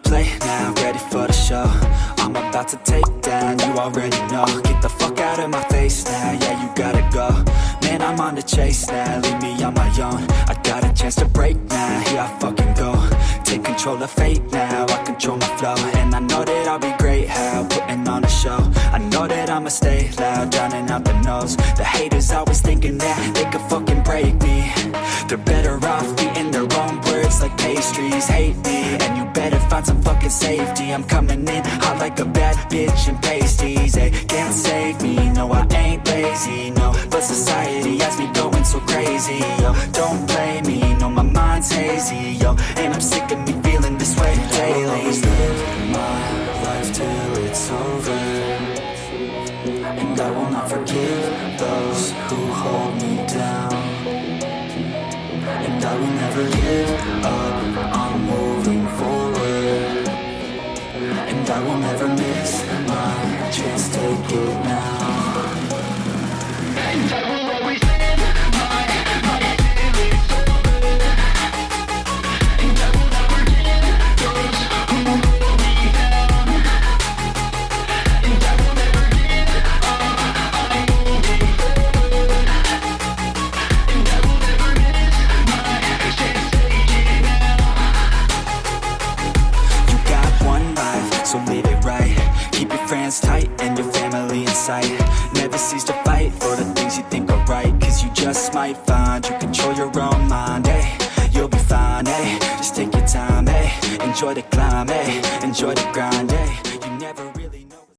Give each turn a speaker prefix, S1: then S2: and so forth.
S1: play now, ready for the show. I'm about to take down, you already know. Get the fuck out of my face now, yeah, you gotta go. Man, I'm on the chase now, leave me on my own. I got a chance to break now, here I fucking go. Take control of fate now, I control my flow. And I know that I'll be great, how putting on a show. I know that I'ma stay loud, drowning out the noise. The haters always thinking that they could fucking break me. They're better off eating their own words like pastries. Hate me, and you better find some fucking safety. I'm coming in hot like a bad bitch in pasties. They can't save me, no I ain't lazy, no. But society has me going so crazy, yo. Don't blame me, no my mind's hazy, yo. And I'm sick of me feeling this way daily. I will always live my life till it's over, and I will not forgive those who hold me down. And I will never give up, I'm moving forward. And I will never miss my chance, take it now. And I will always live my life till it's over. And I will not forgive those who hold me down. And I will never give up, I'm moving forward. And I will never miss my chance, take it now. You got one life, so live it right. Keep your friends tight and your family in sight. Never cease to fight for the things you think are right. Cause you just might find you control your own mind, eh? You'll be fine, eh? Just take your time, eh? Enjoy the climb, eh? Enjoy the grind, eh?